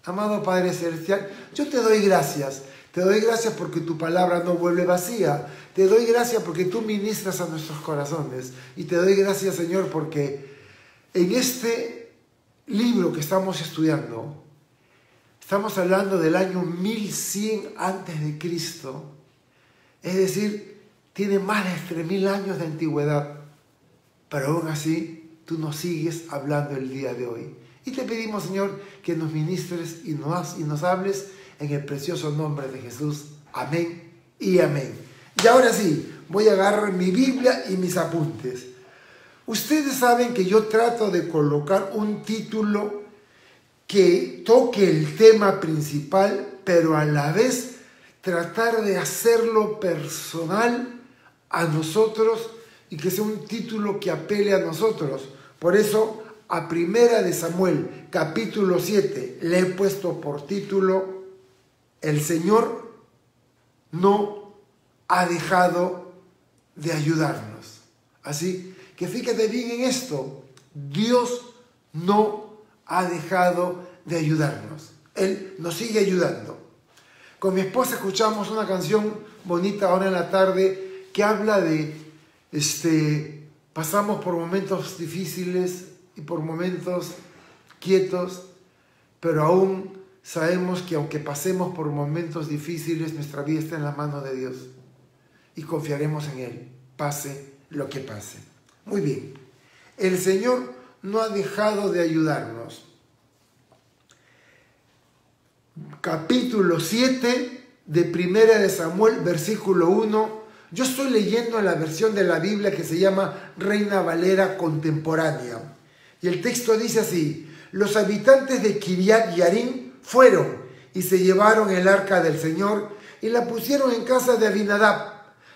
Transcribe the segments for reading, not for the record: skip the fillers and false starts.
Amado Padre Celestial, yo te doy gracias. Te doy gracias porque tu palabra no vuelve vacía. Te doy gracias porque tú ministras a nuestros corazones. Y te doy gracias, Señor, porque en este libro que estamos estudiando, estamos hablando del año 1100 antes de Cristo. Es decir, tiene más de 3000 años de antigüedad. Pero aún así, tú nos sigues hablando el día de hoy. Y te pedimos, Señor, que nos ministres y nos hables en el precioso nombre de Jesús. Amén y amén. Y ahora sí, voy a agarrar mi Biblia y mis apuntes. Ustedes saben que yo trato de colocar un título que toque el tema principal, pero a la vez tratar de hacerlo personal a nosotros y que sea un título que apele a nosotros. Por eso, a Primera de Samuel, capítulo 7, le he puesto por título: El Señor no ha dejado de ayudarnos. Así que fíjate bien en esto: Dios no ha dejado de ayudarnos. Él nos sigue ayudando. Con mi esposa escuchamos una canción bonita ahora en la tarde que habla de pasamos por momentos difíciles y por momentos quietos, pero aún sabemos que aunque pasemos por momentos difíciles, nuestra vida está en la mano de Dios y confiaremos en Él, pase lo que pase. Muy bien, el Señor no ha dejado de ayudarnos. Capítulo 7 de Primera de Samuel, versículo 1. Yo estoy leyendo en la versión de la Biblia que se llama Reina Valera Contemporánea. Y el texto dice así: los habitantes de Kiriat Yarim fueron y se llevaron el arca del Señor y la pusieron en casa de Abinadab,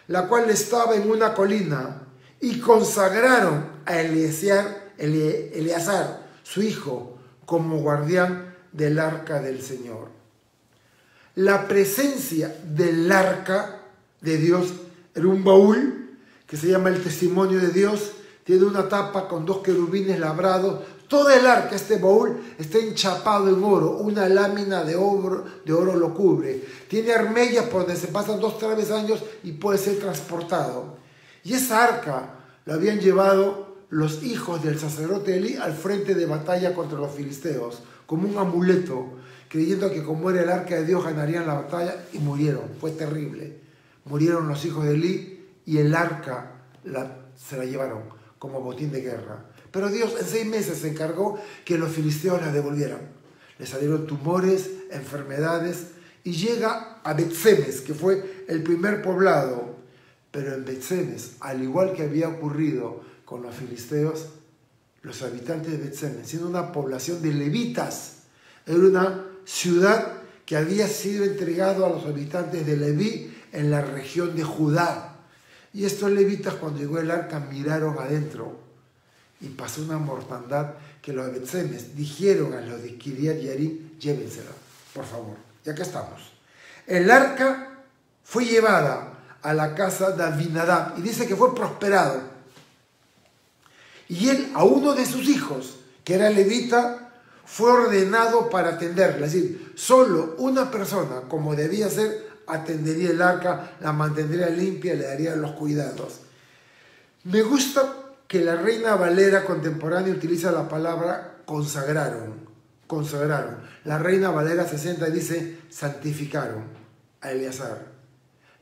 la cual estaba en una colina, y consagraron a Eleazar, su hijo, como guardián del arca del Señor. La presencia del arca de Dios era un baúl que se llama el testimonio de Dios. Tiene una tapa con 2 querubines labrados. Todo el arca, este baúl, está enchapado en oro. Una lámina de oro lo cubre. Tiene armellas por donde se pasan 2 travesaños y puede ser transportado. Y esa arca la habían llevado los hijos del sacerdote Elí al frente de batalla contra los filisteos, como un amuleto, creyendo que como era el arca de Dios ganarían la batalla, y murieron. Fue terrible. Murieron los hijos de Elí y el arca se la llevaron como botín de guerra. Pero Dios en 6 meses se encargó que los filisteos la devolvieran. Le salieron tumores, enfermedades, y llega a Bet-Semes, que fue el primer poblado. Pero en Bet-Semes, al igual que había ocurrido con los filisteos, los habitantes de Bet-Semes, siendo una población de levitas, era una ciudad que había sido entregado a los habitantes de Leví en la región de Judá. Y estos levitas, cuando llegó el arca, miraron adentro y pasó una mortandad que los de Bet-Semes dijeron a los de Kiriat Yarim: llévensela, por favor. Y acá estamos. El arca fue llevada a la casa de Abinadab y dice que fue prosperado. Y él, a uno de sus hijos, que era levita, fue ordenado para atenderla. Es decir, solo una persona, como debía ser, atendería el arca, la mantendría limpia, le daría los cuidados. Me gusta que la Reina Valera Contemporánea utiliza la palabra consagraron. Consagraron. La Reina Valera 60 dice santificaron a Eleazar.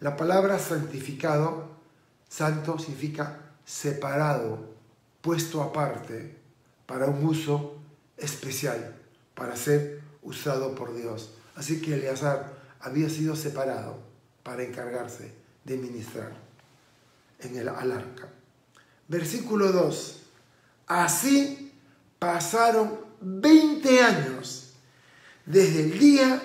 La palabra santificado, santo, significa separado, puesto aparte para un uso especial, para ser usado por Dios. Así que Eleazar había sido separado para encargarse de ministrar al arca. Versículo 2. Así pasaron 20 años desde el día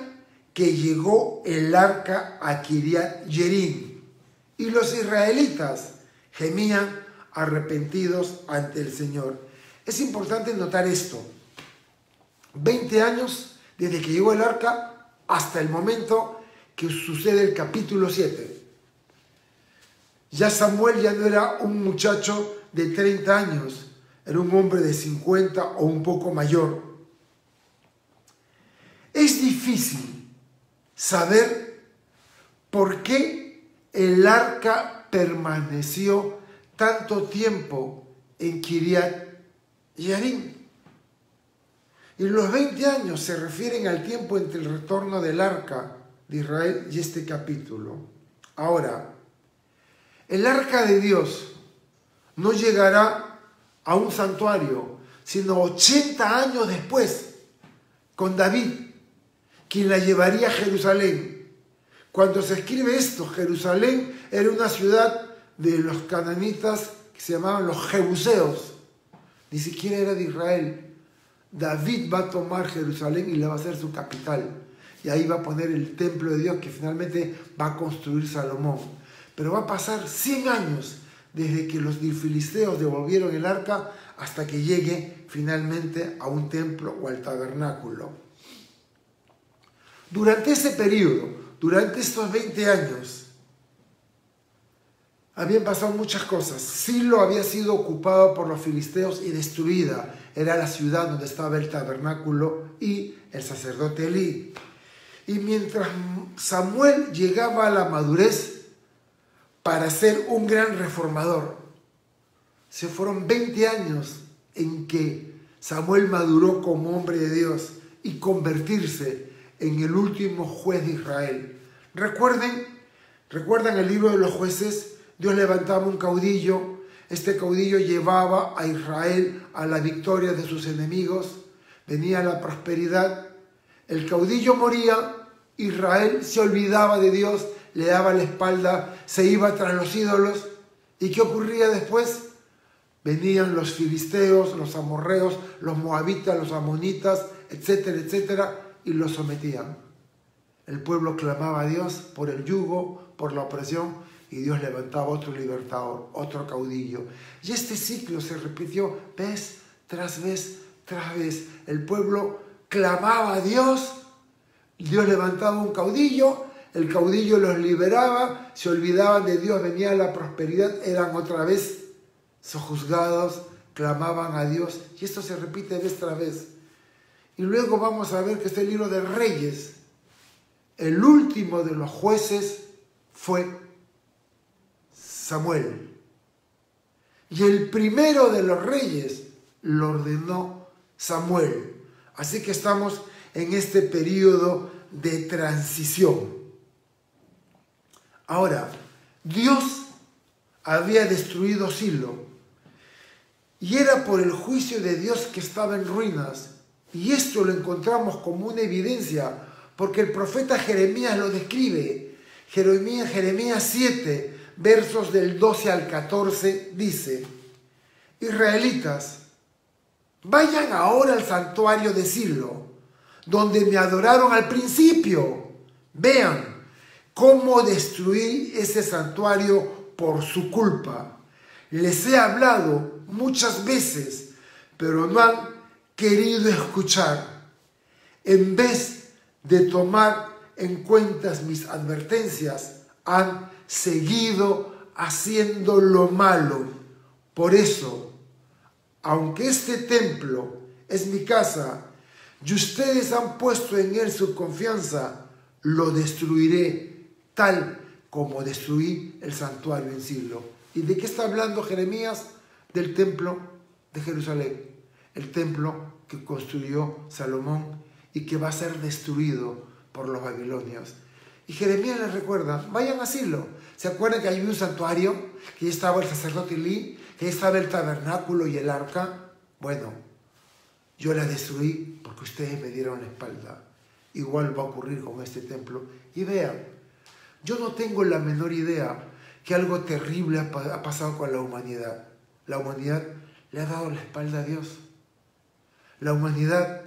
que llegó el arca a Kiriat Yarim, y los israelitas gemían arrepentidos ante el Señor. Es importante notar esto: 20 años desde que llegó el arca hasta el momento que sucede el capítulo 7. Ya Samuel ya no era un muchacho de 30 años, era un hombre de 50 o un poco mayor. Es difícil saber por qué el arca permaneció tanto tiempo en Kiriat Yearim. Y los 20 años se refieren al tiempo entre el retorno del arca de Israel y este capítulo. Ahora, el arca de Dios no llegará a un santuario, sino 80 años después, con David, quien la llevaría a Jerusalén. Cuando se escribe esto, Jerusalén era una ciudad de los cananitas que se llamaban los jebuseos. Ni siquiera era de Israel. David va a tomar Jerusalén y la va a hacer su capital. Y ahí va a poner el templo de Dios que finalmente va a construir Salomón. Pero va a pasar 100 años desde que los filisteos devolvieron el arca hasta que llegue finalmente a un templo o al tabernáculo. Durante ese periodo, durante estos 20 años, habían pasado muchas cosas. Silo había sido ocupada por los filisteos y destruida. Era la ciudad donde estaba el tabernáculo y el sacerdote Elí. Y mientras Samuel llegaba a la madurez para ser un gran reformador, se fueron 20 años en que Samuel maduró como hombre de Dios y convertirse en el último juez de Israel. ¿Recuerdan el libro de los jueces? Dios levantaba un caudillo, este caudillo llevaba a Israel a la victoria de sus enemigos, venía la prosperidad, el caudillo moría, Israel se olvidaba de Dios, le daba la espalda, se iba tras los ídolos. ¿Y qué ocurría después? Venían los filisteos, los amorreos, los moabitas, los amonitas, etcétera, etcétera, y los sometían. El pueblo clamaba a Dios por el yugo, por la opresión, y Dios levantaba otro libertador, otro caudillo. Y este ciclo se repitió vez tras vez tras vez. El pueblo clamaba a Dios, Dios levantaba un caudillo, el caudillo los liberaba, se olvidaban de Dios, venía la prosperidad, eran otra vez sojuzgados, clamaban a Dios, y esto se repite vez tras vez. Y luego vamos a ver que este libro de Reyes, el último de los jueces fue Samuel. Y el primero de los reyes lo ordenó Samuel. Así que estamos en este periodo de transición. Ahora, Dios había destruido Silo y era por el juicio de Dios que estaba en ruinas. Y esto lo encontramos como una evidencia porque el profeta Jeremías lo describe. Jeremías 7, versos del 12 al 14, dice: Israelitas, vayan ahora al santuario de Silo, donde me adoraron al principio. Vean cómo destruí ese santuario por su culpa. Les he hablado muchas veces, pero no han querido escuchar. En vez de tomar en cuenta mis advertencias, han seguido haciendo lo malo. Por eso, aunque este templo es mi casa y ustedes han puesto en él su confianza, lo destruiré tal como destruí el santuario en Silo. ¿Y de qué está hablando Jeremías? Del templo de Jerusalén, el templo que construyó Salomón y que va a ser destruido por los babilonios. Y Jeremías les recuerda, vayan a Silo. ¿Se acuerdan que hay un santuario? Que ahí estaba el sacerdote Elí, que ahí estaba el tabernáculo y el arca. Bueno, yo la destruí porque ustedes me dieron la espalda. Igual va a ocurrir con este templo. Y vean, yo no tengo la menor idea que algo terrible ha pasado con la humanidad. La humanidad le ha dado la espalda a Dios. La humanidad,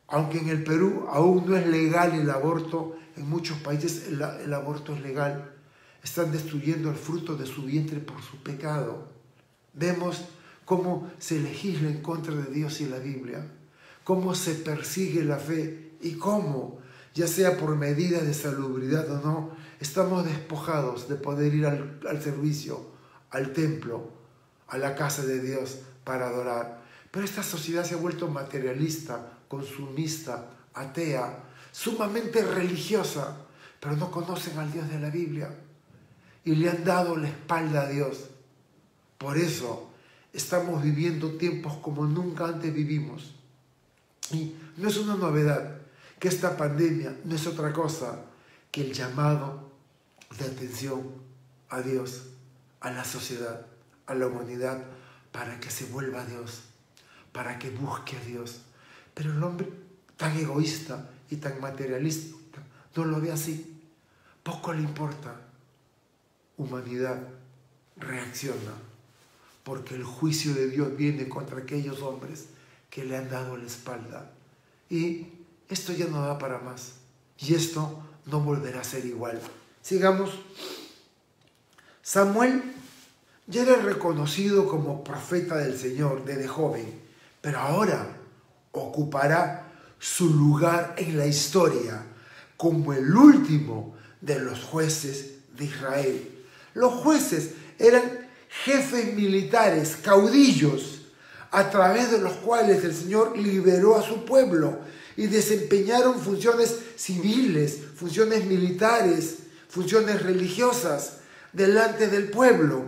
aunque en el Perú aún no es legal el aborto, en muchos países el aborto es legal. Están destruyendo el fruto de su vientre por su pecado. Vemos cómo se legisla en contra de Dios y la Biblia, cómo se persigue la fe y cómo, ya sea por medidas de salubridad o no, estamos despojados de poder ir al servicio, al templo, a la casa de Dios para adorar. Pero esta sociedad se ha vuelto materialista, consumista, atea. sumamente religiosa, pero no conocen al Dios de la Biblia y le han dado la espalda a Dios. Por eso estamos viviendo tiempos como nunca antes vivimos. Y no es una novedad que esta pandemia no es otra cosa que el llamado de atención a Dios, a la sociedad, a la humanidad, para que se vuelva a Dios, para que busque a Dios. Pero el hombre tan egoísta y tan materialista no lo ve así. Poco le importa. Humanidad reacciona, porque el juicio de Dios viene contra aquellos hombres que le han dado la espalda. Y esto ya no da para más. Y esto no volverá a ser igual. Sigamos. Samuel ya era reconocido como profeta del Señor desde joven, pero ahora ocupará su lugar en la historia como el último de los jueces de Israel. Los jueces eran jefes militares, caudillos, a través de los cuales el Señor liberó a su pueblo y desempeñaron funciones civiles, funciones militares, funciones religiosas delante del pueblo.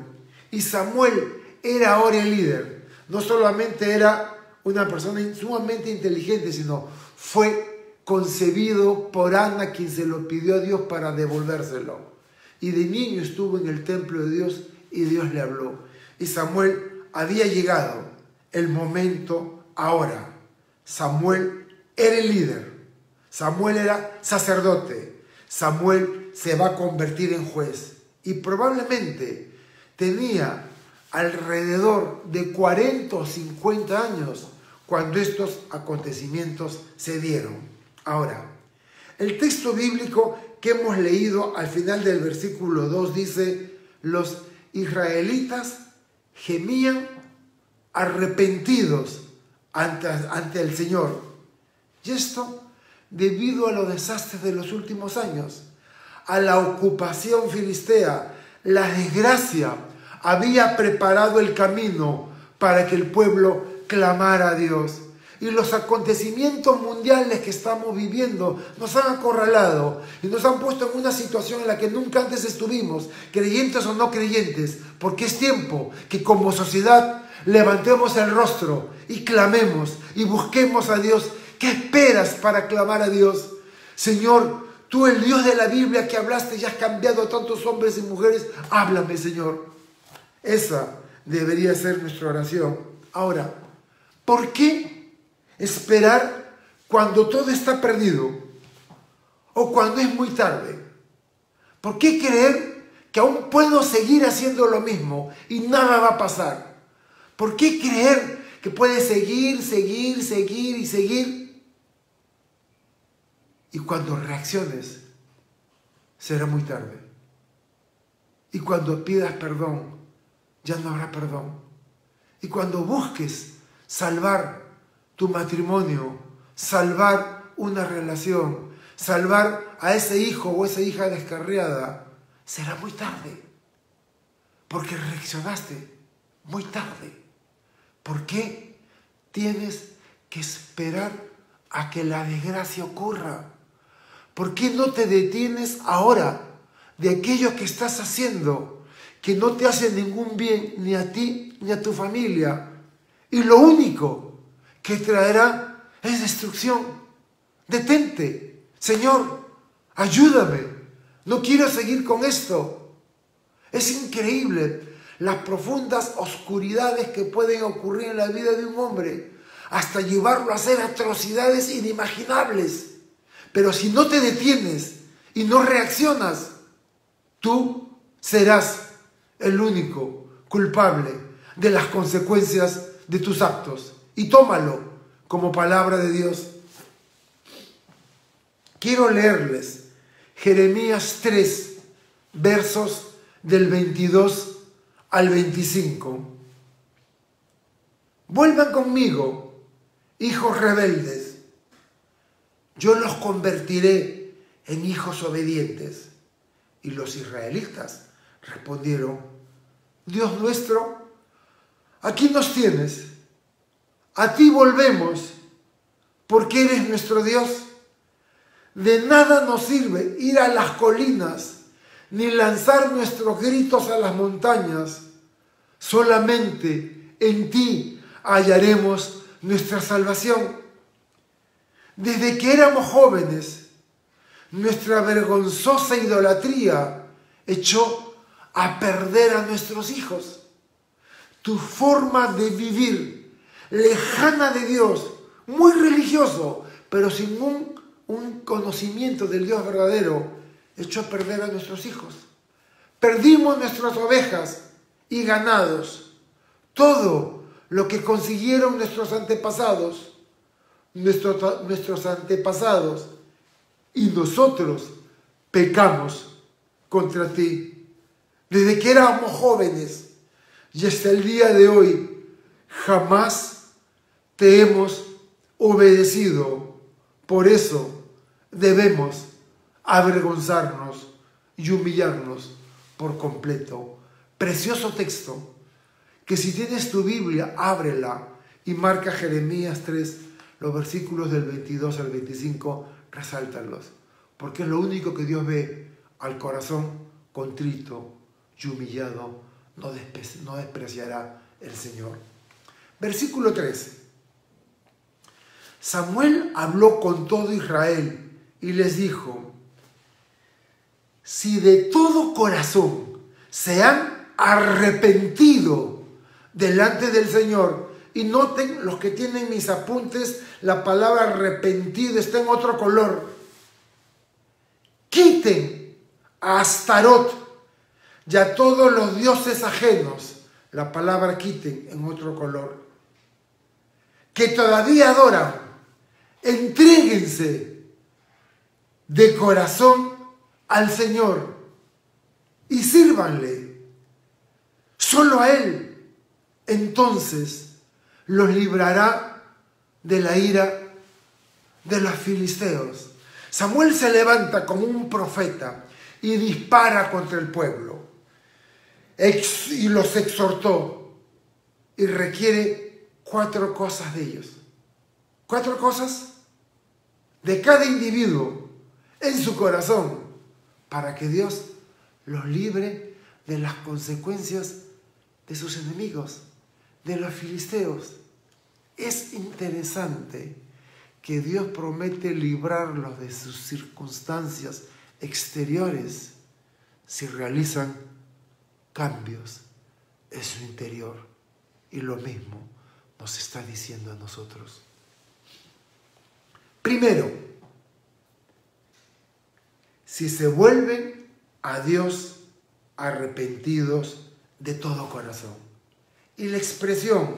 Y Samuel era ahora el líder. No solamente era una persona sumamente inteligente, sino fue concebido por Ana, quien se lo pidió a Dios para devolvérselo. Y de niño estuvo en el templo de Dios y Dios le habló. Y Samuel había llegado el momento ahora. Samuel era el líder. Samuel era sacerdote. Samuel se va a convertir en juez. Y probablemente tenía alrededor de 40 o 50 años cuando estos acontecimientos se dieron. Ahora, el texto bíblico que hemos leído al final del versículo 2 dice: los israelitas gemían arrepentidos ante el Señor. Y esto debido a los desastres de los últimos años, a la ocupación filistea. La desgracia había preparado el camino para que el pueblo clamara a Dios. Y los acontecimientos mundiales que estamos viviendo nos han acorralado y nos han puesto en una situación en la que nunca antes estuvimos, creyentes o no creyentes, porque es tiempo que como sociedad levantemos el rostro y clamemos y busquemos a Dios. ¿Qué esperas para clamar a Dios? Señor, tú, el Dios de la Biblia que hablaste y has cambiado a tantos hombres y mujeres, háblame, Señor. Esa debería ser nuestra oración. Ahora, ¿por qué esperar cuando todo está perdido o cuando es muy tarde? ¿Por qué creer que aún puedo seguir haciendo lo mismo y nada va a pasar? ¿Por qué creer que puedes seguir y seguir? Y cuando reacciones, será muy tarde. Y cuando pidas perdón, ya no habrá perdón. Y cuando busques salvar tu matrimonio, salvar una relación, salvar a ese hijo o esa hija descarriada, será muy tarde. Porque reaccionaste muy tarde. ¿Por qué tienes que esperar a que la desgracia ocurra? ¿Por qué no te detienes ahora de aquello que estás haciendo, que no te hace ningún bien ni a ti ni a tu familia? Y lo único que traerá es destrucción. Detente. Señor, ayúdame. No quiero seguir con esto. Es increíble las profundas oscuridades que pueden ocurrir en la vida de un hombre, hasta llevarlo a hacer atrocidades inimaginables. Pero si no te detienes y no reaccionas, tú serás el único culpable de las consecuencias de tus actos. Y tómalo como palabra de Dios. Quiero leerles Jeremías 3, versos del 22 al 25. Vuelvan conmigo, hijos rebeldes. Yo los convertiré en hijos obedientes. Y los israelitas respondieron: Dios nuestro, aquí nos tienes. A ti volvemos, porque eres nuestro Dios. De nada nos sirve ir a las colinas, ni lanzar nuestros gritos a las montañas. Solamente en ti hallaremos nuestra salvación. Desde que éramos jóvenes, nuestra vergonzosa idolatría echó a perder a nuestros hijos. Tu forma de vivir, lejana de Dios, muy religioso, pero sin un conocimiento del Dios verdadero, echó a perder a nuestros hijos. Perdimos nuestras ovejas y ganados, todo lo que consiguieron nuestros antepasados, y nosotros pecamos contra ti. Desde que éramos jóvenes y hasta el día de hoy, jamás te hemos obedecido. Por eso debemos avergonzarnos y humillarnos por completo. Precioso texto, que si tienes tu Biblia, ábrela y marca Jeremías 3, los versículos del 22 al 25, resáltalos, porque es lo único que Dios ve: al corazón contrito y humillado no despreciará el Señor. Versículo 13. Samuel habló con todo Israel y les dijo: si de todo corazón se han arrepentido delante del Señor, y noten los que tienen mis apuntes, la palabra arrepentido está en otro color. Quiten a Astarot y a todos los dioses ajenos, la palabra quiten en otro color, que todavía adoran. Entréguense de corazón al Señor y sírvanle, solo a Él. Entonces los librará de la ira de los filisteos. Samuel se levanta como un profeta y dispara contra el pueblo y los exhortó, y requiere 4 cosas de ellos. 4 cosas de cada individuo en su corazón, para que Dios los libre de las consecuencias de sus enemigos, de los filisteos. Es interesante que Dios promete librarlos de sus circunstancias exteriores si realizan cambios en su interior. Y lo mismo nos está diciendo a nosotros. Primero, si se vuelven a Dios arrepentidos de todo corazón. Y la expresión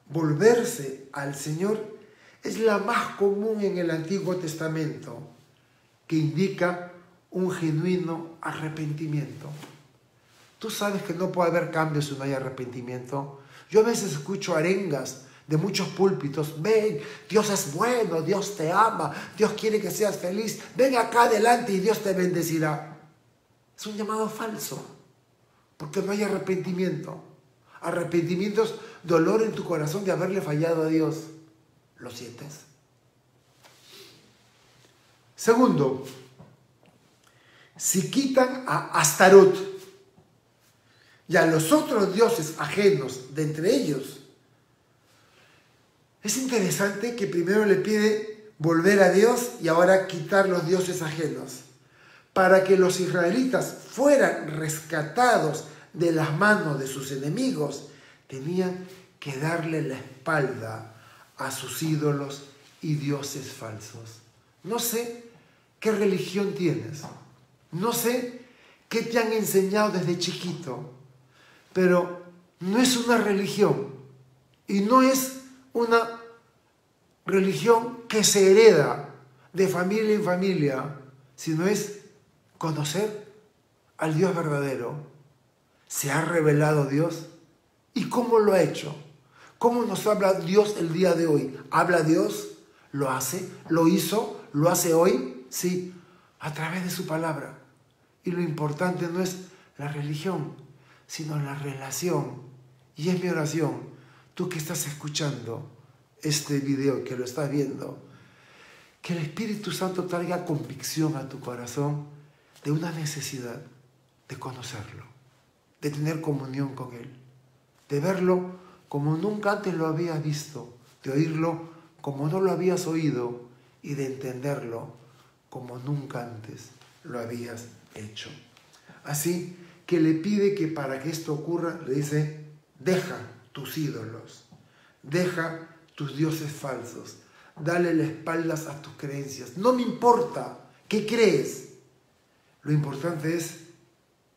volverse al Señor es la más común en el Antiguo Testamento, que indica un genuino arrepentimiento. Tú sabes que no puede haber cambios si no hay arrepentimiento. Yo a veces escucho arengas de muchos púlpitos: ven, Dios es bueno, Dios te ama, Dios quiere que seas feliz, ven acá adelante y Dios te bendecirá. Es un llamado falso, porque no hay arrepentimiento. Arrepentimiento es dolor en tu corazón de haberle fallado a Dios. ¿Lo sientes? Segundo, si quitan a Astarot y a los otros dioses ajenos de entre ellos. Es interesante que primero le pide volver a Dios y ahora quitar los dioses ajenos. Para que los israelitas fueran rescatados de las manos de sus enemigos, tenían que darle la espalda a sus ídolos y dioses falsos. No sé qué religión tienes, no sé qué te han enseñado desde chiquito, pero no es una religión, y no es una religión que se hereda de familia en familia, sino es conocer al Dios verdadero. ¿Se ha revelado Dios? ¿Y cómo lo ha hecho? ¿Cómo nos habla Dios el día de hoy? ¿Habla Dios? ¿Lo hace? ¿Lo hizo? ¿Lo hace hoy? Sí, a través de su palabra. Y lo importante no es la religión, sino la relación. Y es mi oración, tú que estás escuchando este video, que lo estás viendo, Que el Espíritu Santo traiga convicción a tu corazón de una necesidad de conocerlo, de tener comunión con Él, de verlo como nunca antes lo habías visto, de oírlo como no lo habías oído y de entenderlo como nunca antes lo habías hecho. Así que le pide que para que esto ocurra, le dice, deja tus ídolos, deja tus dioses falsos, dale las espaldas a tus creencias. No me importa qué crees, lo importante es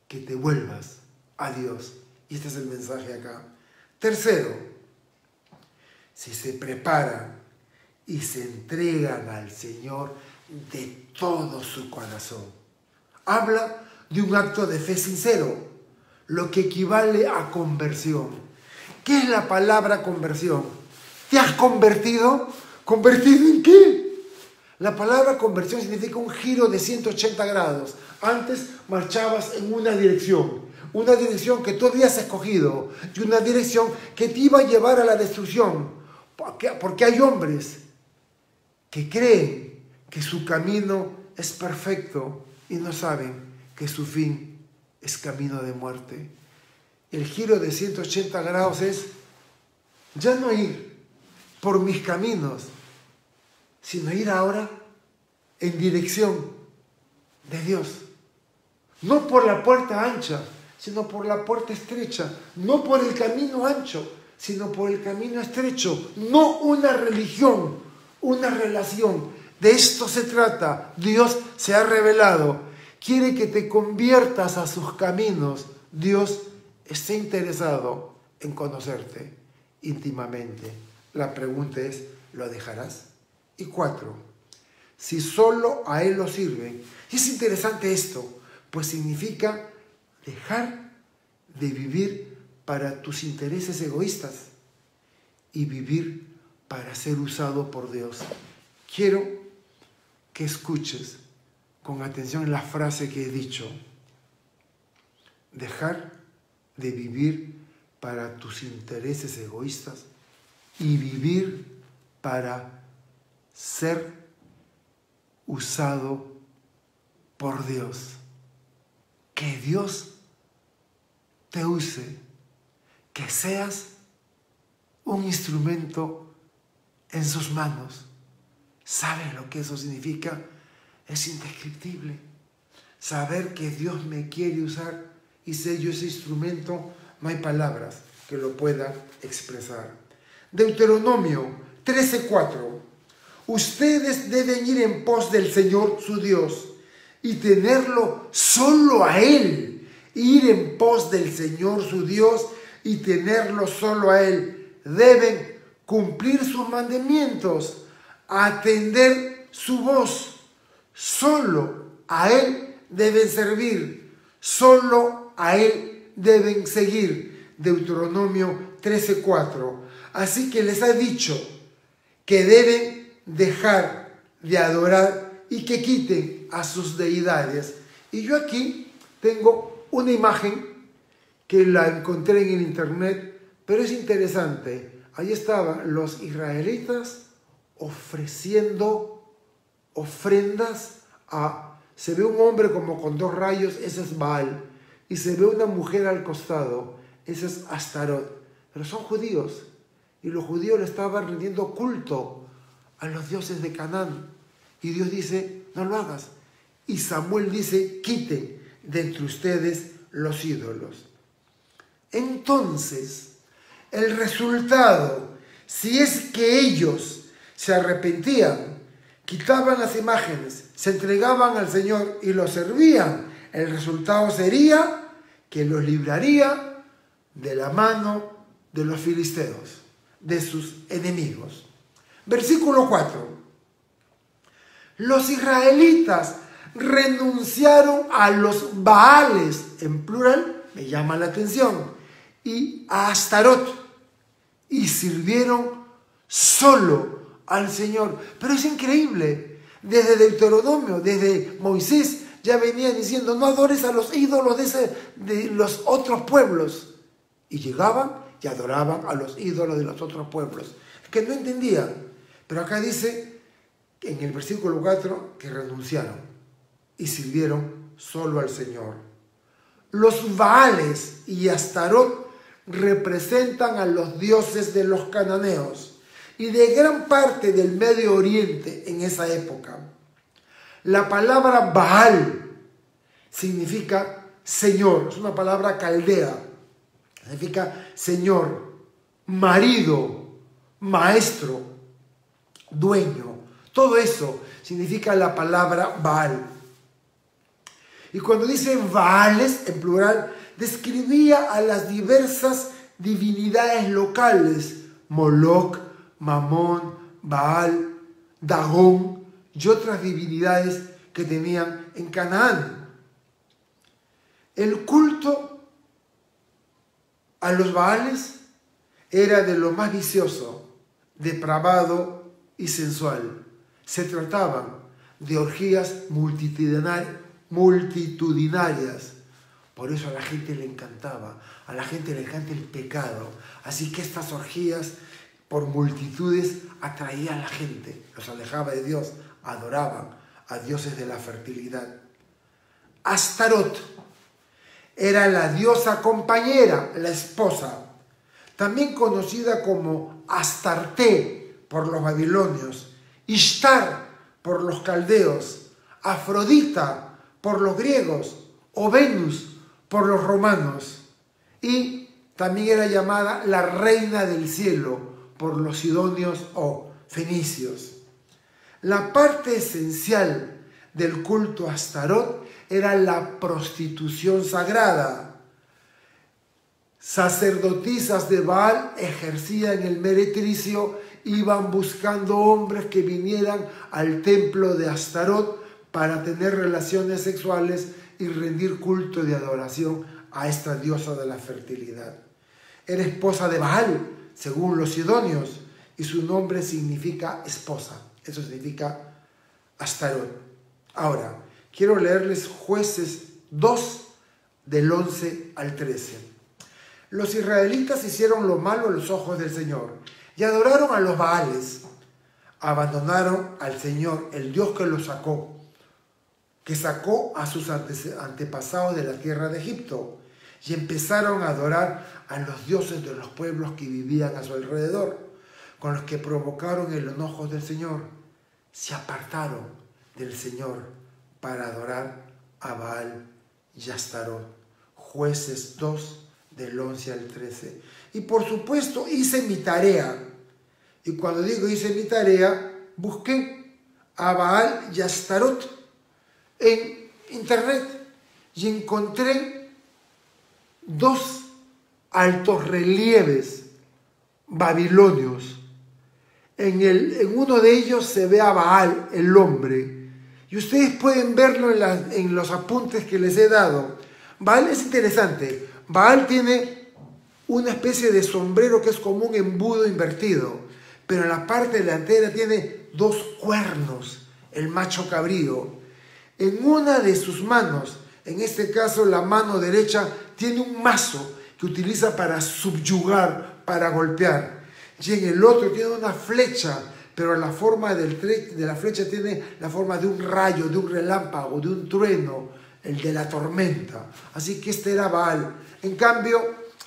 que te vuelvas a Dios. Y este es el mensaje acá. Tercero, si se preparan y se entregan al Señor de todo su corazón. Habla de un acto de fe sincero, lo que equivale a conversión. ¿Qué es la palabra conversión? ¿Te has convertido? ¿Convertido en qué? La palabra conversión significa un giro de 180 grados. Antes marchabas en una dirección que tú habías escogido y una dirección que te iba a llevar a la destrucción. Porque hay hombres que creen que su camino es perfecto y no saben que su fin es camino de muerte. El giro de 180 grados es ya no ir por mis caminos, sino ir ahora en dirección de Dios. No por la puerta ancha, sino por la puerta estrecha. No por el camino ancho, sino por el camino estrecho. No una religión, una relación. De esto se trata. Dios se ha revelado. Quiere que te conviertas a sus caminos. Dios está interesado en conocerte íntimamente. La pregunta es, ¿lo dejarás? Y 4, si solo a Él lo sirven. Y es interesante esto, pues significa dejar de vivir para tus intereses egoístas y vivir para ser usado por Dios. Quiero que escuches con atención la frase que he dicho. Dejar de vivir para tus intereses egoístas y vivir para ser usado por Dios. Que Dios te use, que seas un instrumento en sus manos. ¿Sabes lo que eso significa? Es indescriptible. Saber que Dios me quiere usar y ser yo ese instrumento, no hay palabras que lo puedan expresar. Deuteronomio 13:4. Ustedes deben ir en pos del Señor su Dios y tenerlo solo a Él. Ir en pos del Señor su Dios y tenerlo solo a Él. Deben cumplir sus mandamientos, atender su voz. Solo a Él deben servir, solo a Él deben seguir. Deuteronomio 13:4. Así que les ha dicho que deben dejar de adorar y que quiten a sus deidades. Y yo aquí tengo una imagen que la encontré en el internet, pero es interesante. Ahí estaban los israelitas ofreciendo ofrendas se ve un hombre como con 2 rayos, ese es Baal, y se ve una mujer al costado, ese es Astarot. Pero son judíos, y los judíos le estaban rindiendo culto a los dioses de Canaán. Y Dios dice, no lo hagas. Y Samuel dice, quiten de entre ustedes los ídolos. Entonces, el resultado, si es que ellos se arrepentían, quitaban las imágenes, se entregaban al Señor y lo servían, el resultado sería que los libraría de la mano de los filisteos, de sus enemigos. Versículo 4. Los israelitas renunciaron a los Baales, en plural, me llama la atención, y a Astarot, y sirvieron solo al Señor. Pero es increíble, desde Deuteronomio, desde Moisés, ya venía diciendo, no adores a los ídolos de los otros pueblos. Y llegaban y adoraban a los ídolos de los otros pueblos. Es que no entendían. Pero acá dice, en el versículo 4, que renunciaron y sirvieron solo al Señor. Los Baales y Astarot representan a los dioses de los cananeos y de gran parte del Medio Oriente en esa época. La palabra Baal significa Señor, es una palabra caldea, significa Señor, marido, maestro, dueño. Todo eso significa la palabra Baal. Y cuando dice Baales, en plural, describía a las diversas divinidades locales, Moloch, Mamón, Baal, Dagón y otras divinidades que tenían en Canaán. El culto a los Baales era de lo más vicioso, depravado y sensual. Se trataban de orgías multitudinarias. Por eso a la gente le encantaba, a la gente le encanta el pecado. Así que estas orgías por multitudes atraían a la gente, los alejaba de Dios, adoraban a dioses de la fertilidad. Astarot era la diosa compañera, la esposa, también conocida como Astarte por los babilonios, Ishtar por los caldeos, Afrodita por los griegos o Venus por los romanos, y también era llamada la reina del cielo por los sidonios o fenicios. La parte esencial del culto a Astarot era la prostitución sagrada. Sacerdotisas de Baal ejercían el meretricio, iban buscando hombres que vinieran al templo de Astarot para tener relaciones sexuales y rendir culto de adoración a esta diosa de la fertilidad. Era esposa de Baal, según los sidonios, y su nombre significa esposa. Eso significa Astarot. Ahora, quiero leerles Jueces 2, del 11 al 13. Los israelitas hicieron lo malo a los ojos del Señor y adoraron a los Baales. Abandonaron al Señor, el Dios que los sacó, que sacó a sus antepasados de la tierra de Egipto, y empezaron a adorar a los dioses de los pueblos que vivían a su alrededor, con los que provocaron el enojo del Señor. Se apartaron del Señor para adorar a Baal y Astarot. Jueces 2, del 11 al 13. Y por supuesto hice mi tarea. Y cuando digo hice mi tarea, busqué a Baal y Astarot en internet y encontré dos altos relieves babilonios. En uno de ellos se ve a Baal, el hombre, y ustedes pueden verlo en los apuntes que les he dado. Baal es interesante. Baal tiene una especie de sombrero que es como un embudo invertido, pero en la parte delantera tiene dos cuernos, el macho cabrío. En una de sus manos, en este caso la mano derecha, tiene un mazo que utiliza para subyugar, para golpear. Y en el otro tiene una flecha, pero la forma de la flecha tiene la forma de un rayo, de un relámpago, de un trueno, el de la tormenta. Así que este era Baal. En cambio,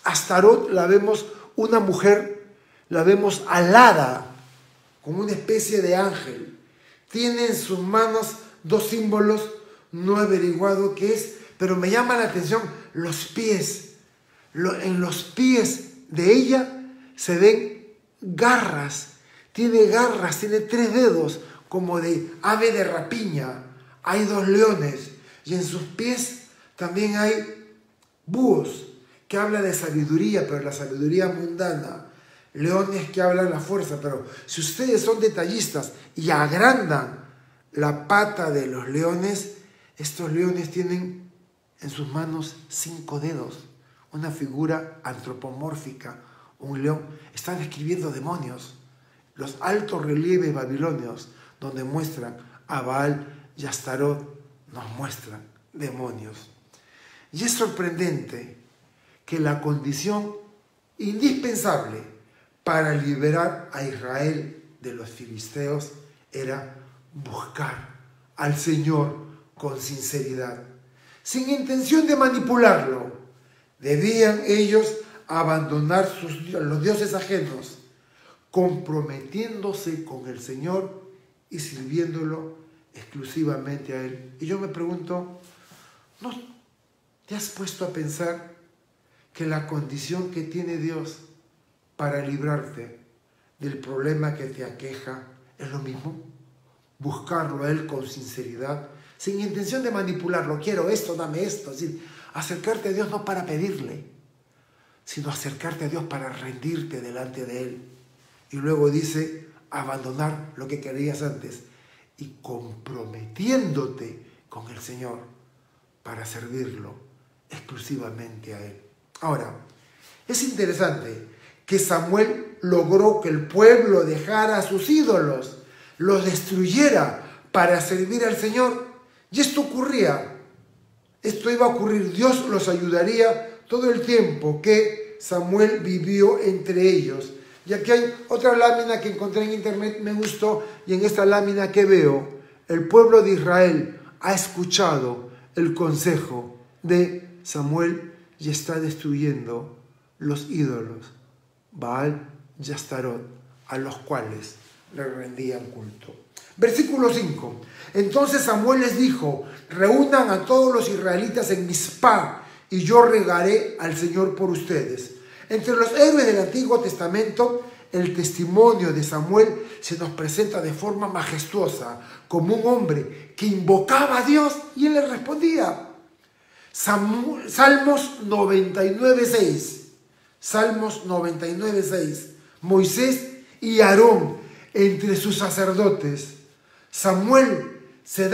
Astarot la vemos una mujer, la vemos alada, como una especie de ángel. Tiene en sus manos dos símbolos, no he averiguado qué es, pero me llama la atención los pies. En los pies de ella se ven garras. Tiene garras, tiene 3 dedos, como de ave de rapiña. Hay 2 leones y en sus pies también hay búhos, que habla de sabiduría, pero la sabiduría mundana. Leones que hablan la fuerza, pero si ustedes son detallistas y agrandan la pata de los leones, estos leones tienen en sus manos 5 dedos, una figura antropomórfica, un león. Están describiendo demonios. Los altos relieves babilonios, donde muestran a Baal y Astarot, nos muestran demonios. Y es sorprendente que la condición indispensable para liberar a Israel de los filisteos era buscar al Señor con sinceridad, sin intención de manipularlo. Debían ellos abandonar los dioses ajenos, comprometiéndose con el Señor y sirviéndolo exclusivamente a Él. Y yo me pregunto, ¿no te has puesto a pensar que la condición que tiene Dios para librarte del problema que te aqueja es lo mismo? Buscarlo a Él con sinceridad, sin intención de manipularlo. Quiero esto, dame esto. Es decir, acercarte a Dios no para pedirle, sino acercarte a Dios para rendirte delante de Él. Y luego dice, abandonar lo que querías antes y comprometiéndote con el Señor para servirlo exclusivamente a Él. Ahora, es interesante que Samuel logró que el pueblo dejara a sus ídolos, los destruyera para servir al Señor. Y esto ocurría, esto iba a ocurrir, Dios los ayudaría todo el tiempo que Samuel vivió entre ellos. Y aquí hay otra lámina que encontré en internet, me gustó, y en esta lámina que veo, el pueblo de Israel ha escuchado el consejo de Samuel y está destruyendo los ídolos, Baal y Astarot, a los cuales le rendían culto. Versículo 5. Entonces Samuel les dijo, reúnan a todos los israelitas en Mizpá y yo regaré al Señor por ustedes. Entre los héroes del Antiguo Testamento, el testimonio de Samuel se nos presenta de forma majestuosa, como un hombre que invocaba a Dios y él le respondía. Salmos 99:6. Salmos 99:6. Moisés y Aarón entre sus sacerdotes. Samuel se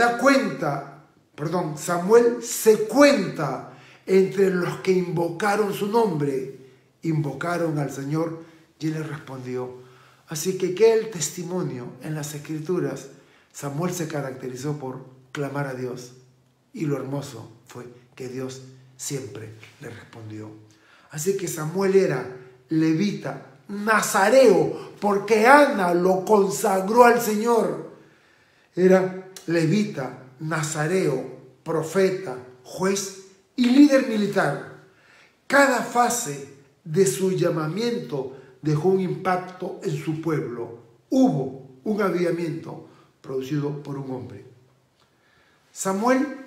cuenta entre los que invocaron su nombre, invocaron al Señor y Él les respondió. Así que el testimonio en las Escrituras, Samuel se caracterizó por clamar a Dios y lo hermoso fue que Dios siempre le respondió. Así que Samuel era levita, nazareo, porque Ana lo consagró al Señor. Era levita, nazareo, profeta, juez y líder militar. Cada fase de su llamamiento dejó un impacto en su pueblo. Hubo un avivamiento producido por un hombre. Samuel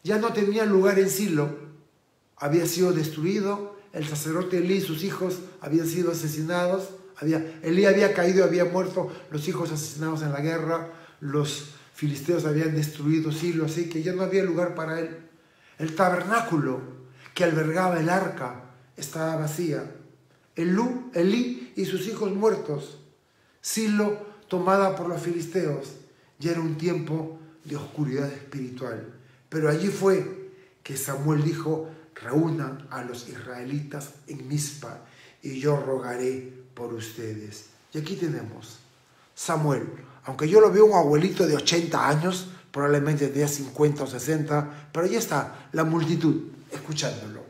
ya no tenía lugar en Silo, había sido destruido, el sacerdote Elí y sus hijos habían sido asesinados, Elí había caído, había muerto, los hijos asesinados en la guerra, los filisteos habían destruido Silo, así que ya no había lugar para él. El tabernáculo que albergaba el arca estaba vacía. Elí y sus hijos muertos. Silo tomada por los filisteos. Ya era un tiempo de oscuridad espiritual. Pero allí fue que Samuel dijo, reúnan a los israelitas en Mizpa y yo rogaré por ustedes. Y aquí tenemos Samuel. Aunque yo lo veo un abuelito de 80 años, probablemente tenía 50 o 60, pero ahí está la multitud escuchándolo.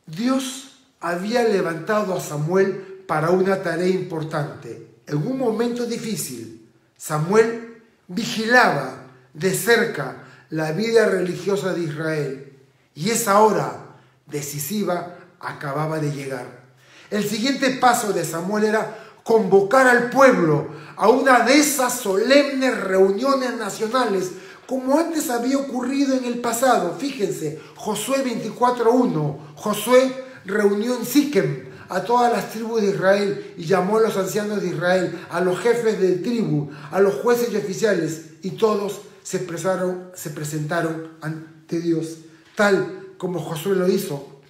Dios había levantado a Samuel para una tarea importante. En un momento difícil, Samuel vigilaba de cerca la vida religiosa de Israel y esa hora decisiva acababa de llegar. El siguiente paso de Samuel era convocar al pueblo a una de esas solemnes reuniones nacionales como antes había ocurrido en el pasado. Fíjense, Josué 24:1. Josué reunió en Siquem a todas las tribus de Israel y llamó a los ancianos de Israel, a los jefes de tribu, a los jueces y oficiales, y todos se presentaron ante Dios. Tal como Josué lo hizo,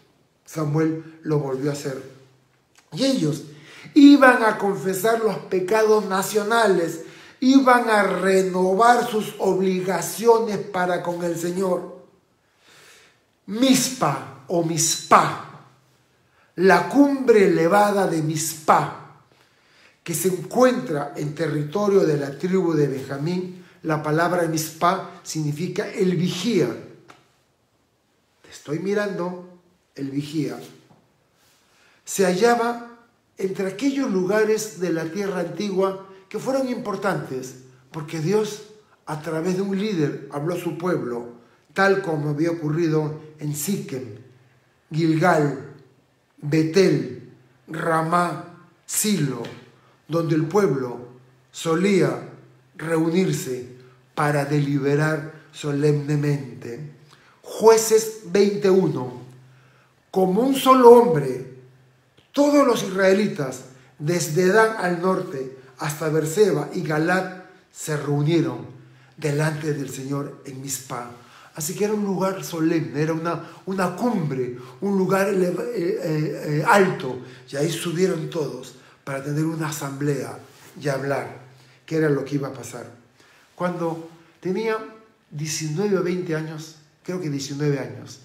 Samuel lo volvió a hacer. Y ellos iban a confesar los pecados nacionales, iban a renovar sus obligaciones para con el Señor. Mizpa o Mizpá, la cumbre elevada de Mizpá, que se encuentra en territorio de la tribu de Benjamín. La palabra Mizpá significa el vigía. Te estoy mirando, el vigía. Se hallaba entre aquellos lugares de la tierra antigua que fueron importantes, porque Dios, a través de un líder, habló a su pueblo, tal como había ocurrido en Siquem, Gilgal, Betel, Ramá, Silo, donde el pueblo solía reunirse para deliberar solemnemente. Jueces 21. Como un solo hombre, todos los israelitas, desde Dan al norte hasta Beerseba y Galat, se reunieron delante del Señor en Mizpah. Así que era un lugar solemne, era una cumbre, un lugar alto. Y ahí subieron todos para tener una asamblea y hablar qué era lo que iba a pasar. Cuando tenía 19 o 20 años, creo que 19 años,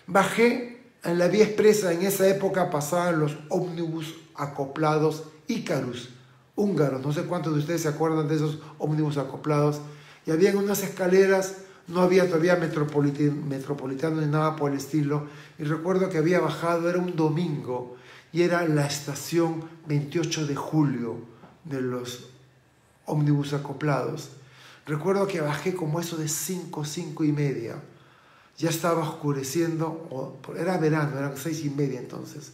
bajé en la vía expresa. En esa época pasaban los ómnibus acoplados Icarus, húngaros. No sé cuántos de ustedes se acuerdan de esos ómnibus acoplados. Y había unas escaleras. No había todavía metropolitano ni nada por el estilo. Y recuerdo que había bajado, era un domingo, y era la estación 28 de julio de los ómnibus acoplados. Recuerdo que bajé como eso de 5:30. Ya estaba oscureciendo, era verano, eran 6:30 entonces.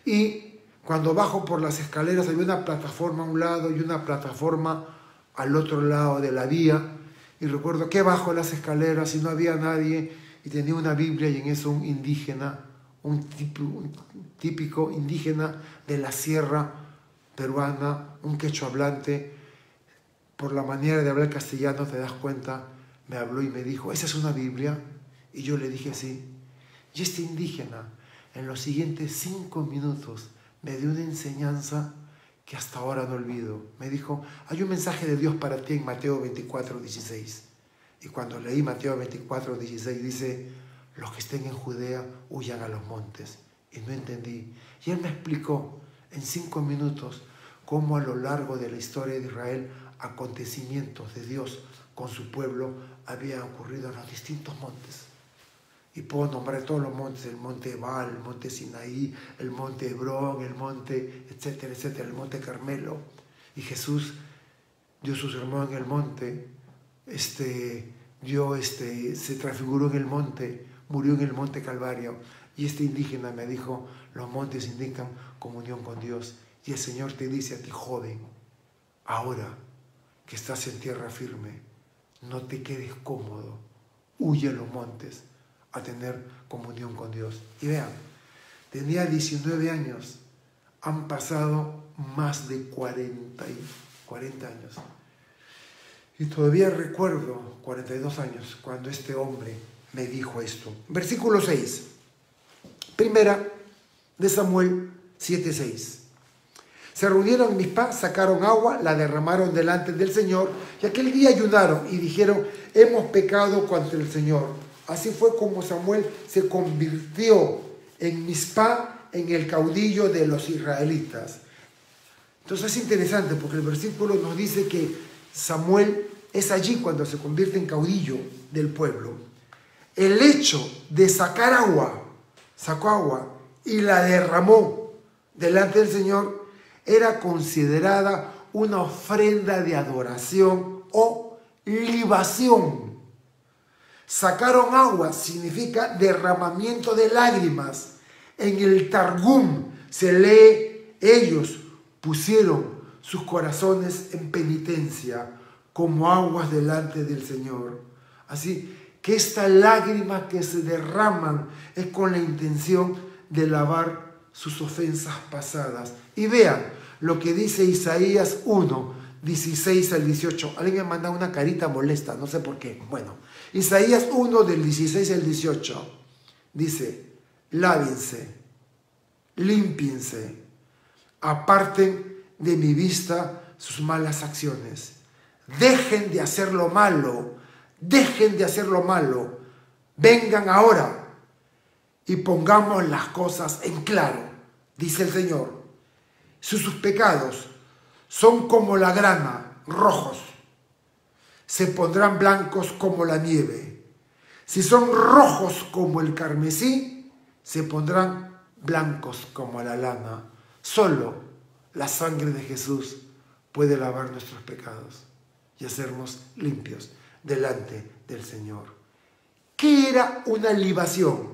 Y cuando bajo por las escaleras había una plataforma a un lado y una plataforma al otro lado de la vía. Y recuerdo que bajo las escaleras y no había nadie, y tenía una Biblia, y en eso un indígena, un típico indígena de la sierra peruana, un quechua hablante. Por la manera de hablar castellano te das cuenta, me habló y me dijo: ¿esa es una Biblia? Y yo le dije sí. Y este indígena, en los siguientes 5 minutos, me dio una enseñanza que hasta ahora no olvido. Me dijo: hay un mensaje de Dios para ti en Mateo 24:16. Y cuando leí Mateo 24:16 dice: los que estén en Judea huyan a los montes. Y no entendí. Y él me explicó en 5 minutos cómo a lo largo de la historia de Israel acontecimientos de Dios con su pueblo habían ocurrido en los distintos montes. Y puedo nombrar todos los montes: el monte Ebal, el monte Sinaí, el monte Hebrón, el monte, etcétera, etcétera, el monte Carmelo. Y Jesús dio su sermón en el monte, se transfiguró en el monte, murió en el monte Calvario. Y este indígena me dijo: los montes indican comunión con Dios. Y el Señor te dice a ti, joven, ahora que estás en tierra firme, no te quedes cómodo, huye a los montes a tener comunión con Dios. Y vean, tenía 19 años, han pasado más de 40 años. Y todavía recuerdo 42 años cuando este hombre me dijo esto. Versículo 6. Primera de Samuel 7:6. Se reunieron en Mizpah, sacaron agua, la derramaron delante del Señor, y aquel día ayunaron y dijeron: hemos pecado contra el Señor. Así fue como Samuel se convirtió en Mizpah en el caudillo de los israelitas. Entonces es interesante porque el versículo nos dice que Samuel es allí cuando se convierte en caudillo del pueblo. El hecho de sacar agua, sacó agua y la derramó delante del Señor, era considerada una ofrenda de adoración o libación. Sacaron agua significa derramamiento de lágrimas. En el Targum se lee: ellos pusieron sus corazones en penitencia como aguas delante del Señor. Así que esta lágrima que se derraman es con la intención de lavar sus ofensas pasadas. Y vean lo que dice Isaías 1:16 al 18. Alguien me manda una carita molesta, no sé por qué. Bueno, Isaías 1 del 16 al 18 dice: lávense, límpiense, aparten de mi vista sus malas acciones. Dejen de hacer lo malo, dejen de hacer lo malo. Vengan ahora y pongamos las cosas en claro, dice el Señor. Si sus pecados son como la grana, rojos, se pondrán blancos como la nieve. Si son rojos como el carmesí, se pondrán blancos como la lana. Solo la sangre de Jesús puede lavar nuestros pecados y hacernos limpios delante del Señor. ¿Qué era una libación?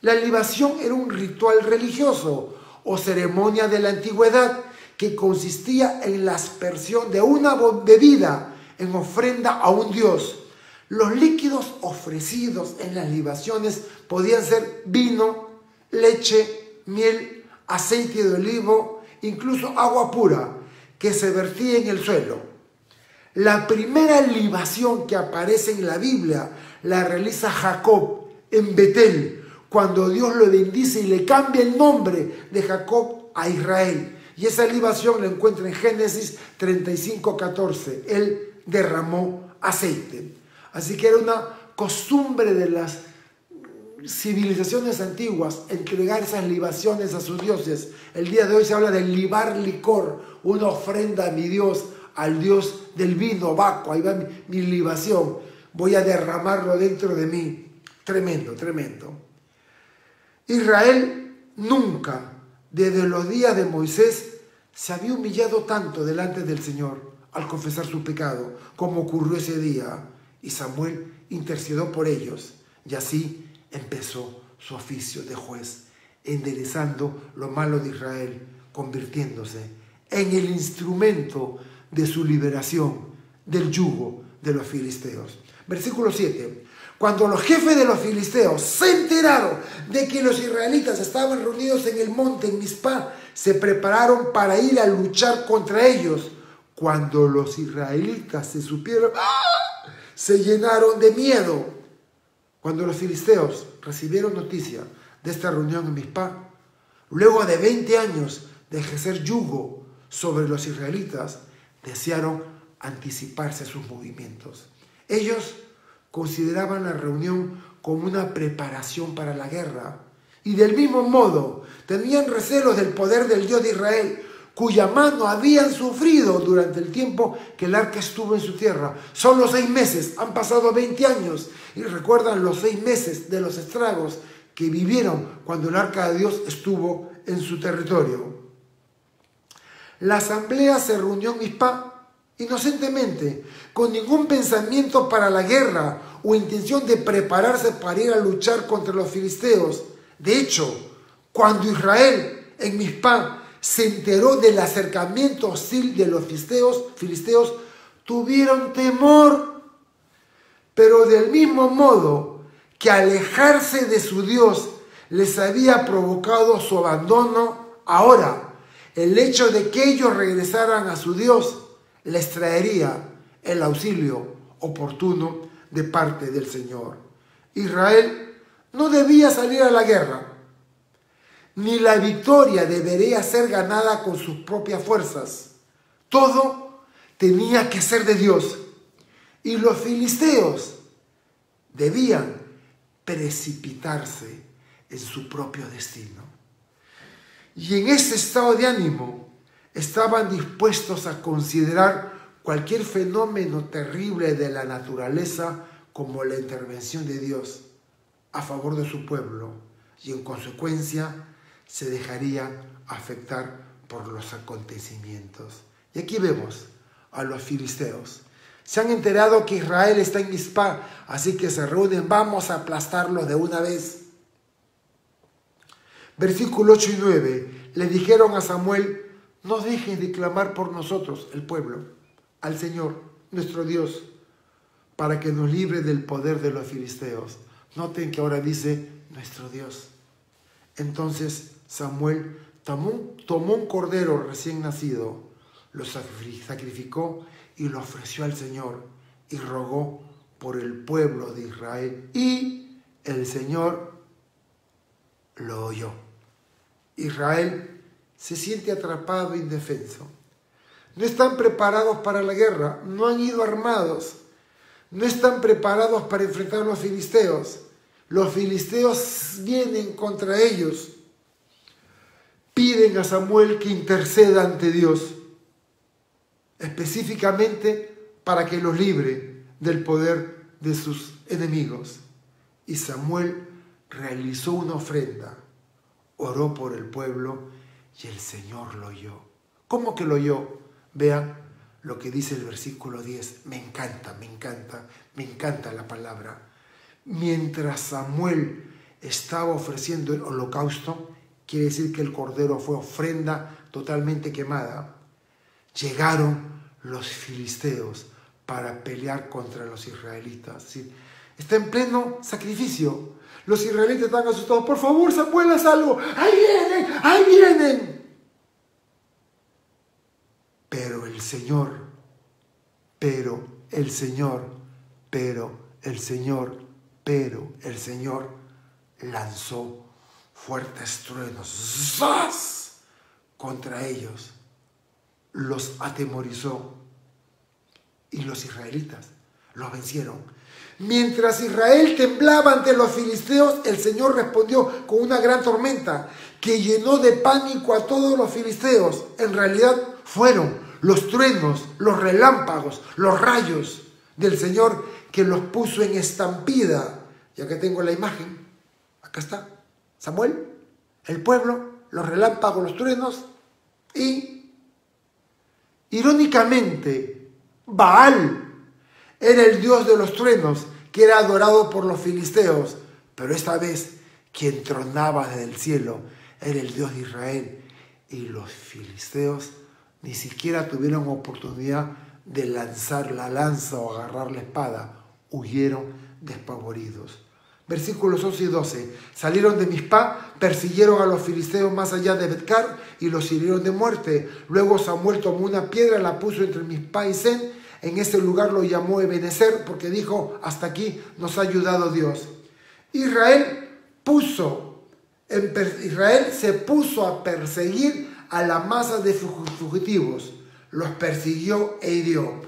La libación era un ritual religioso o ceremonia de la antigüedad que consistía en la aspersión de una bebida en ofrenda a un dios. Los líquidos ofrecidos en las libaciones podían ser vino, leche, miel, aceite de olivo, incluso agua pura que se vertía en el suelo. La primera libación que aparece en la Biblia la realiza Jacob en Betel, cuando Dios lo bendice y le cambia el nombre de Jacob a Israel. Y esa libación la encuentra en Génesis 35:14. Él derramó aceite. Así que era una costumbre de las civilizaciones antiguas entregar esas libaciones a sus dioses. El día de hoy se habla de libar licor, una ofrenda a mi Dios, al Dios del vino, Baco. Ahí va mi libación, voy a derramarlo dentro de mí. Tremendo, tremendo. Israel nunca, desde los días de Moisés, se había humillado tanto delante del Señor al confesar su pecado como ocurrió ese día, y Samuel intercedió por ellos, y así empezó su oficio de juez, enderezando lo malo de Israel, convirtiéndose en el instrumento de su liberación del yugo de los filisteos. Versículo 7. Cuando los jefes de los filisteos se enteraron de que los israelitas estaban reunidos en el monte en Mizpá, se prepararon para ir a luchar contra ellos. Cuando los israelitas se supieron, se llenaron de miedo. Cuando los filisteos recibieron noticia de esta reunión en Mizpá, luego de 20 años de ejercer yugo sobre los israelitas, desearon anticiparse a sus movimientos. Ellos consideraban la reunión como una preparación para la guerra y del mismo modo tenían recelos del poder del Dios de Israel, cuya mano habían sufrido durante el tiempo que el arca estuvo en su tierra. Solo 6 meses, han pasado 20 años y recuerdan los 6 meses de los estragos que vivieron cuando el arca de Dios estuvo en su territorio. La asamblea se reunió en Mizpá inocentemente, con ningún pensamiento para la guerra o intención de prepararse para ir a luchar contra los filisteos. De hecho, cuando Israel en Mizpá se enteró del acercamiento hostil de los filisteos, tuvieron temor. Pero del mismo modo que alejarse de su Dios les había provocado su abandono, ahora el hecho de que ellos regresaran a su Dios les traería el auxilio oportuno de parte del Señor. Israel no debía salir a la guerra, ni la victoria debería ser ganada con sus propias fuerzas. Todo tenía que ser de Dios. Y los filisteos debían precipitarse en su propio destino. Y en ese estado de ánimo estaban dispuestos a considerar cualquier fenómeno terrible de la naturaleza como la intervención de Dios a favor de su pueblo, y en consecuencia se dejarían afectar por los acontecimientos. Y aquí vemos a los filisteos. Se han enterado que Israel está en Mizpá, así que se reúnen, vamos a aplastarlos de una vez. Versículo 8 y 9. Le dijeron a Samuel: no dejes de clamar por nosotros, el pueblo, al Señor, nuestro Dios, para que nos libre del poder de los filisteos. Noten que ahora dice nuestro Dios. Entonces Samuel tomó un cordero recién nacido, lo sacrificó y lo ofreció al Señor y rogó por el pueblo de Israel. Y el Señor lo oyó. Israel se siente atrapado e indefenso. No están preparados para la guerra, no han ido armados, no están preparados para enfrentar a los filisteos. Los filisteos vienen contra ellos. Piden a Samuel que interceda ante Dios, específicamente para que los libre del poder de sus enemigos. Y Samuel realizó una ofrenda, oró por el pueblo y el Señor lo oyó. ¿Cómo que lo oyó? Vean, lo que dice el versículo 10. Me encanta, me encanta, me encanta la palabra. Mientras Samuel estaba ofreciendo el holocausto, quiere decir que el cordero fue ofrenda totalmente quemada, llegaron los filisteos para pelear contra los israelitas. ¿Sí? Está en pleno sacrificio. Los israelitas están asustados. Por favor, Samuel, haz algo. ¡Ahí vienen! ¡Ahí vienen! Pero el Señor lanzó fuertes truenos ¡zas! Contra ellos. Los atemorizó y los israelitas los vencieron. Mientras Israel temblaba ante los filisteos, el Señor respondió con una gran tormenta que llenó de pánico a todos los filisteos. En realidad fueron los truenos, los relámpagos, los rayos del Señor que los puso en estampida. Ya que tengo la imagen, acá está, Samuel, el pueblo, los relámpagos, los truenos y, irónicamente, Baal era el dios de los truenos que era adorado por los filisteos, pero esta vez quien tronaba desde el cielo era el Dios de Israel y los filisteos ni siquiera tuvieron oportunidad de lanzar la lanza o agarrar la espada, huyeron despavoridos. Versículos 11 y 12. Salieron de Mizpá, persiguieron a los filisteos más allá de Betcar y los hirieron de muerte. Luego Samuel tomó una piedra, la puso entre Mizpá y Sen. En ese lugar lo llamó Ebenezer porque dijo, hasta aquí nos ha ayudado Dios. Israel se puso a perseguir a la masa de fugitivos. Los persiguió e hirió.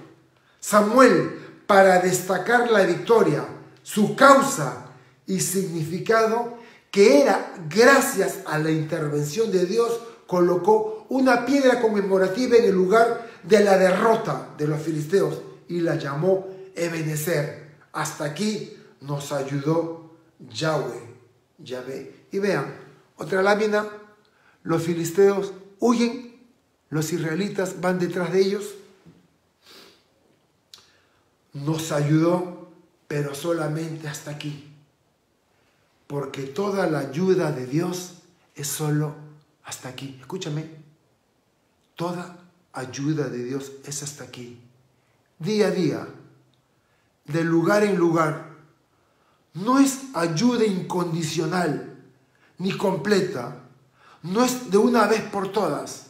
Samuel, para destacar la victoria, su causa y significado, que era gracias a la intervención de Dios, colocó una piedra conmemorativa en el lugar de la derrota de los filisteos y la llamó Ebenezer. Hasta aquí nos ayudó Yahvé. Y vean, otra lámina, los filisteos huyen, los israelitas van detrás de ellos. Nos ayudó, pero solamente hasta aquí. Porque toda la ayuda de Dios es solo hasta aquí. Escúchame. Toda ayuda de Dios es hasta aquí. Día a día, de lugar en lugar. No es ayuda incondicional ni completa. No es de una vez por todas.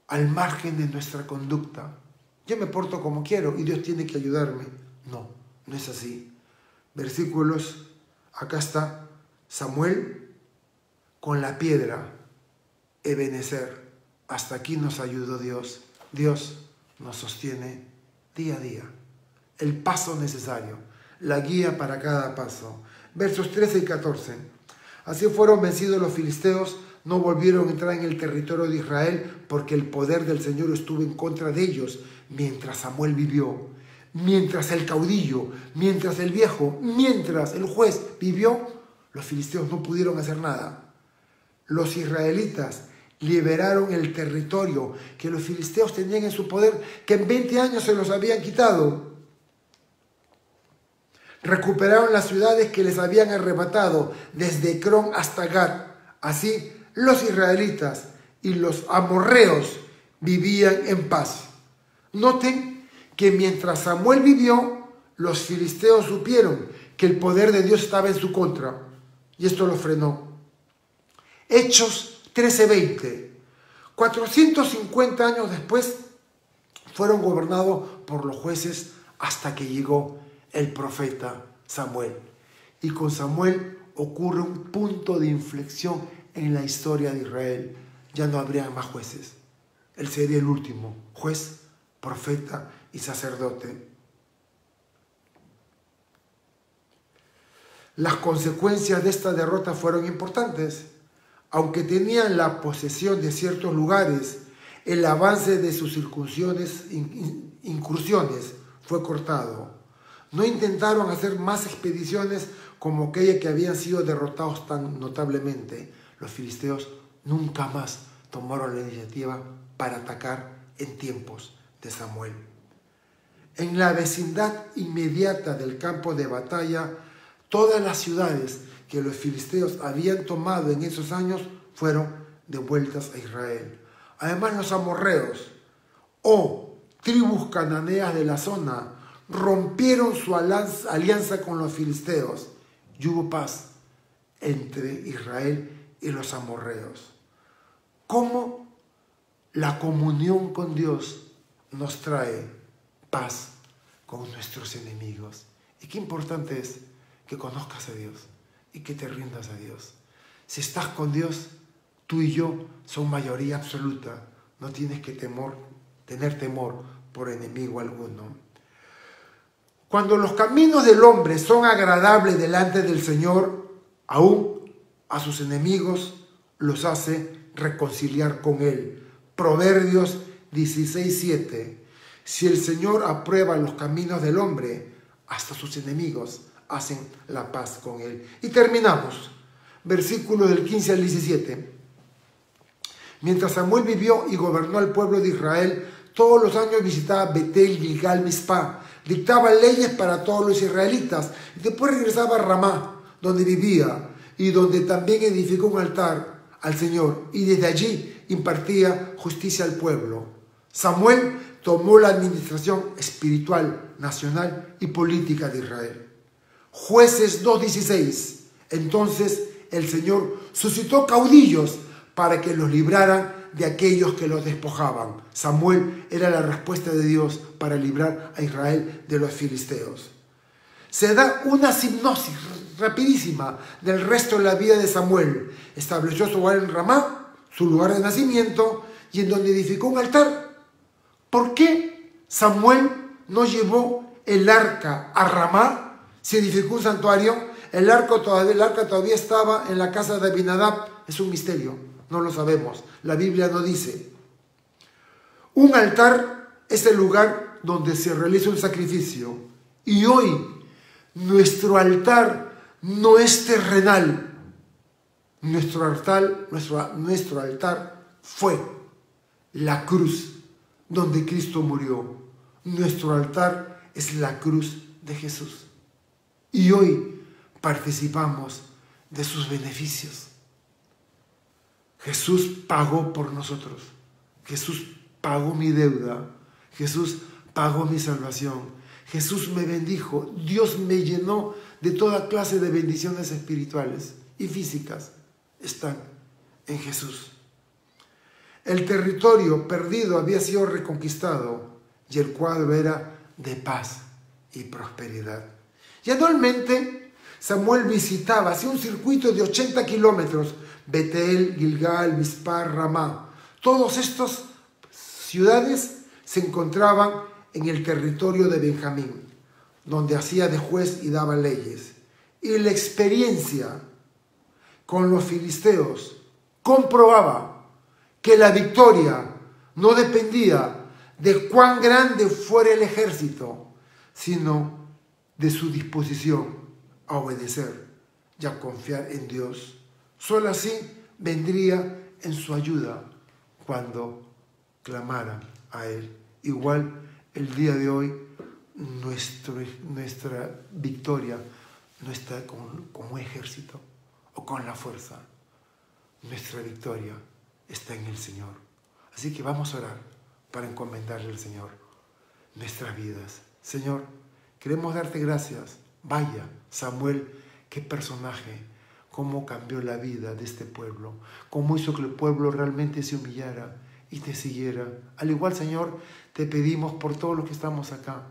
Al margen de nuestra conducta. Yo me porto como quiero y Dios tiene que ayudarme. No, no es así. Versículos, acá está Samuel con la piedra, Ebenezer. Hasta aquí nos ayudó Dios. Dios nos sostiene día a día. El paso necesario, la guía para cada paso. Versos 13 y 14. Así fueron vencidos los filisteos, no volvieron a entrar en el territorio de Israel porque el poder del Señor estuvo en contra de ellos mientras Samuel vivió. Mientras el caudillo, mientras el viejo, mientras el juez vivió, los filisteos no pudieron hacer nada. Los israelitas liberaron el territorio que los filisteos tenían en su poder, que en 20 años se los habían quitado. Recuperaron las ciudades que les habían arrebatado, desde Ecrón hasta Gat. Así, los israelitas y los amorreos vivían en paz. Noten que mientras Samuel vivió, los filisteos supieron que el poder de Dios estaba en su contra, y esto lo frenó. Hechos 13:20. 450 años después, fueron gobernados por los jueces hasta que llegó el profeta Samuel. Y con Samuel ocurre un punto de inflexión en la historia de Israel. Ya no habría más jueces. Él sería el último juez, profeta y sacerdote. Las consecuencias de esta derrota fueron importantes. Aunque tenían la posesión de ciertos lugares, el avance de sus incursiones fue cortado. No intentaron hacer más expediciones como aquella que habían sido derrotados tan notablemente. Los filisteos nunca más tomaron la iniciativa para atacar en tiempos de Samuel. En la vecindad inmediata del campo de batalla, todas las ciudades que los filisteos habían tomado en esos años fueron devueltas a Israel. Además, los amorreos o tribus cananeas de la zona rompieron su alianza con los filisteos y hubo paz entre Israel y los amorreos. ¿Cómo la comunión con Dios nos trae paz con nuestros enemigos? Y qué importante es que conozcas a Dios y que te rindas a Dios. Si estás con Dios, tú y yo son mayoría absoluta. No tienes que tener temor por enemigo alguno. Cuando los caminos del hombre son agradables delante del Señor, aún a sus enemigos los hace reconciliar con Él. Proverbios 16:7. Si el Señor aprueba los caminos del hombre, hasta sus enemigos hacen la paz con Él. Y terminamos. Versículos del 15 al 17. Mientras Samuel vivió y gobernó al pueblo de Israel, todos los años visitaba Betel, Gilgal, Mizpah, dictaba leyes para todos los israelitas y después regresaba a Ramá, donde vivía y donde también edificó un altar al Señor, y desde allí impartía justicia al pueblo. Samuel tomó la administración espiritual, nacional y política de Israel. Jueces 2:16. Entonces el Señor suscitó caudillos para que los libraran de aquellos que los despojaban. Samuel era la respuesta de Dios para librar a Israel de los filisteos. Se da una sinopsis rapidísima del resto de la vida de Samuel. Estableció su hogar en Ramá, su lugar de nacimiento, y en donde edificó un altar. ¿Por qué Samuel no llevó el arca a Ramá? Se edificó un santuario. El arca todavía estaba en la casa de Abinadab. Es un misterio, no lo sabemos. La Biblia no dice. Un altar es el lugar donde se realiza un sacrificio. Y hoy nuestro altar no es terrenal. Nuestro altar fue la cruz donde Cristo murió. Nuestro altar es la cruz de Jesús. Y hoy participamos de sus beneficios. Jesús pagó por nosotros. Jesús pagó mi deuda. Jesús pagó mi salvación. Jesús me bendijo. Dios me llenó de toda clase de bendiciones espirituales y físicas. Están en Jesús. El territorio perdido había sido reconquistado y el cuadro era de paz y prosperidad. Y anualmente Samuel visitaba, hacía un circuito de 80 kilómetros, Betel, Gilgal, Mizpah, Ramá. Todas estas ciudades se encontraban en el territorio de Benjamín, donde hacía de juez y daba leyes. Y la experiencia con los filisteos comprobaba que la victoria no dependía de cuán grande fuera el ejército, sino de su disposición a obedecer y a confiar en Dios. Solo así vendría en su ayuda cuando clamara a Él. Igual el día de hoy nuestra victoria no está como ejército o con la fuerza. Nuestra victoria está en el Señor. Así que vamos a orar para encomendarle al Señor nuestras vidas. Señor, queremos darte gracias. Vaya, Samuel, qué personaje, cómo cambió la vida de este pueblo, cómo hizo que el pueblo realmente se humillara y te siguiera. Al igual, Señor, te pedimos por todos los que estamos acá.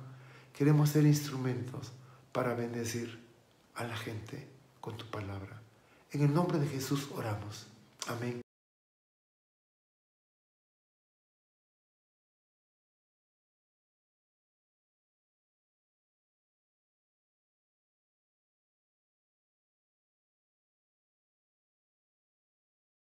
Queremos ser instrumentos para bendecir a la gente con tu palabra. En el nombre de Jesús oramos. Amén.